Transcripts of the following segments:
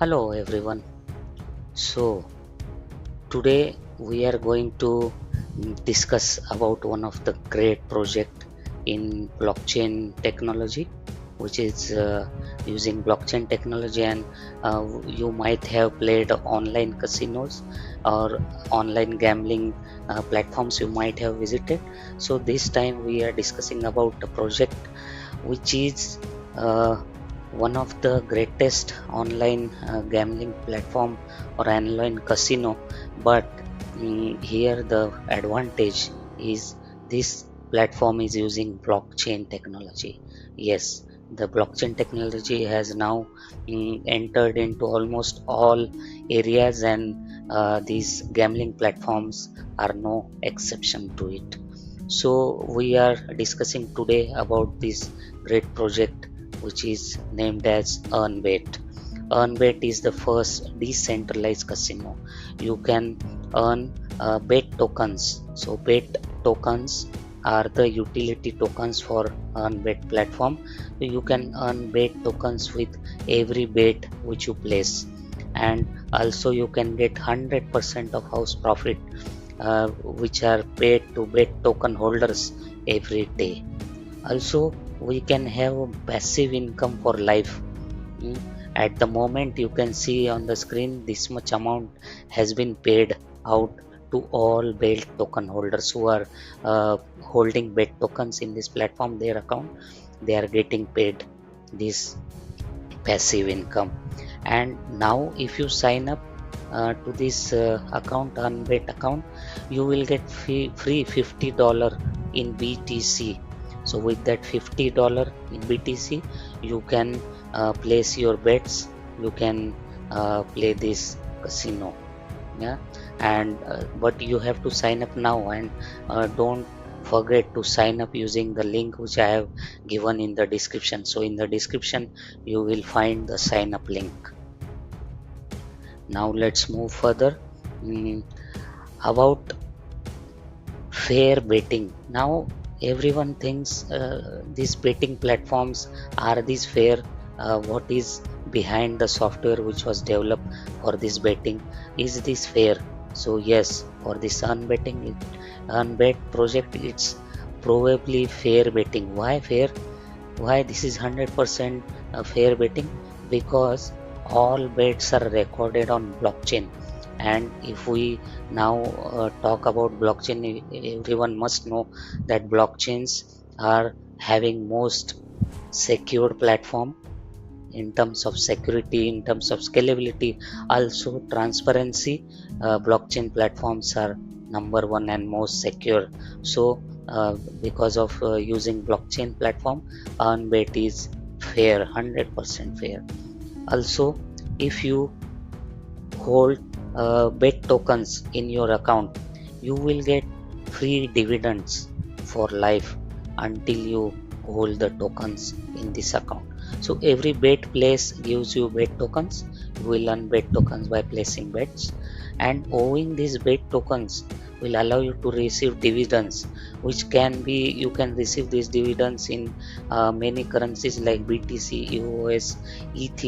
Hello everyone. So today we are going to discuss about one of the great project in blockchain technology, which is using blockchain technology. And you might have played online casinos or online gambling platforms you might have visited. So this time we are discussing about a project which is one of the greatest online gambling platform or online casino. But here the advantage is this platform is using blockchain technology. Yes, the blockchain technology has now entered into almost all areas, and these gambling platforms are no exception to it. So we are discussing today about this great project which is named as EarnBet. EarnBet is the first decentralized casino. You can earn bet tokens. So bet tokens are the utility tokens for EarnBet platform. So you can earn bet tokens with every bet which you place, and also you can get 100% of house profit which are paid to bet token holders every day. Also, we can have a passive income for life. Mm. At the moment, you can see on the screen this much amount has been paid out to all bet token holders who are holding bet tokens in this platform. Their account, they are getting paid this passive income. And now if you sign up to this account, unbet account, you will get free $50 in BTC. So with that $50 in BTC, you can place your bets, you can play this casino. Yeah. And but you have to sign up now, and don't forget to sign up using the link which I have given in the description. So in the description you will find the sign up link. Now let's move further. Mm, about fair betting. Now everyone thinks these betting platforms are these fair. What is behind the software which was developed for this betting? Is this fair? So yes, for this unbet project, it's probably fair betting. Why fair? Why this is 100% fair betting? Because all bets are recorded on blockchain. And if we now talk about blockchain, everyone must know that blockchains are having most secure platform in terms of security, in terms of scalability, also transparency. Blockchain platforms are number one and most secure. So because of using blockchain platform, earnbet is fair, 100% fair. Also, if you hold bet tokens in your account, you will get free dividends for life until you hold the tokens in this account. So every bet place gives you bet tokens. You will earn bet tokens by placing bets, and owing these bet tokens will allow you to receive dividends, which can be, you can receive these dividends in many currencies like BTC, EOS, ETH,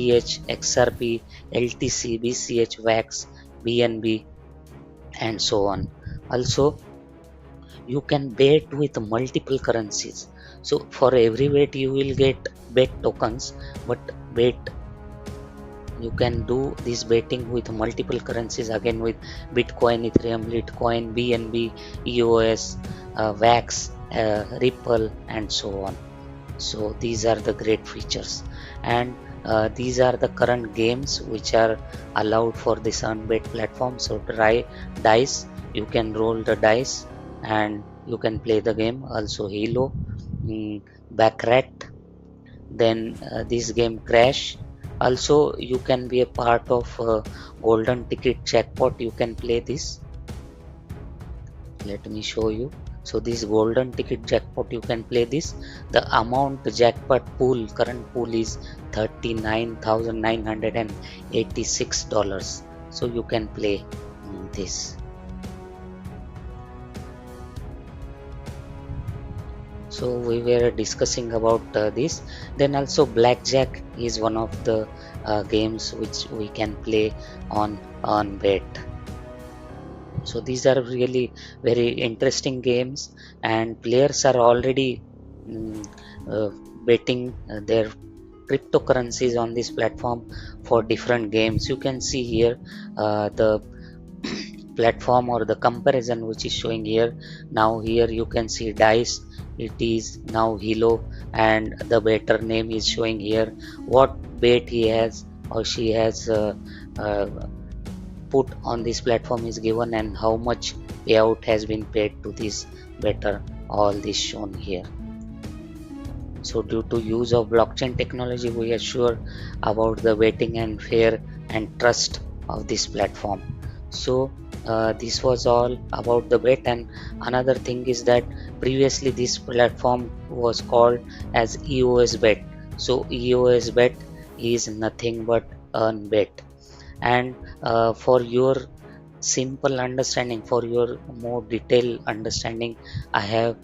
XRP, LTC, BCH, VAX, BNB, and so on. Also, you can bet with multiple currencies. So for every bet you will get bet tokens, but bet, you can do this betting with multiple currencies again, with Bitcoin, Ethereum, Litecoin, BNB, EOS, VAX, Ripple, and so on. So these are the great features, and these are the current games which are allowed for this unbet platform. So try dice, you can roll the dice and you can play the game. Also Halo, Baccarat, then this game Crash. Also you can be a part of golden ticket jackpot. You can play this. Let me show you. So this golden ticket jackpot, you can play this. The amount, the jackpot pool, current pool is $39,986. So you can play this. So we were discussing about this. Then also blackjack is one of the games which we can play on bet. So these are really very interesting games, and players are already mm, uh, betting their cryptocurrencies on this platform for different games. You can see here the platform or the comparison which is showing here. Now here you can see dice, it is now Hilo, and the better name is showing here what bet he has or she has uh, put on this platform is given, and how much payout has been paid to this better, all this shown here. So due to use of blockchain technology, we are sure about the vetting and fair and trust of this platform. So this was all about the bet. And another thing is that previously this platform was called as EOS bet. So EOS bet is nothing but earn bet. And for your simple understanding, for your more detailed understanding, I have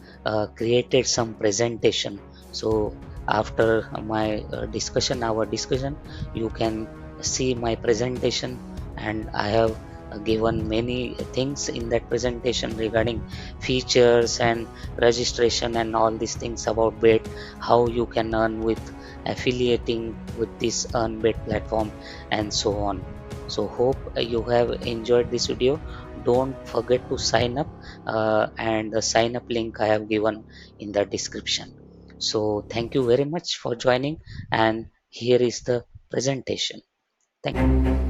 created some presentation. So after my our discussion, you can see my presentation, and I have given many things in that presentation regarding features and registration and all these things about bet, how you can earn with affiliating with this earn bet platform, and so on. So hope you have enjoyed this video. Don't forget to sign up, and the sign up link I have given in the description. So thank you very much for joining, and here is the presentation. Thank you.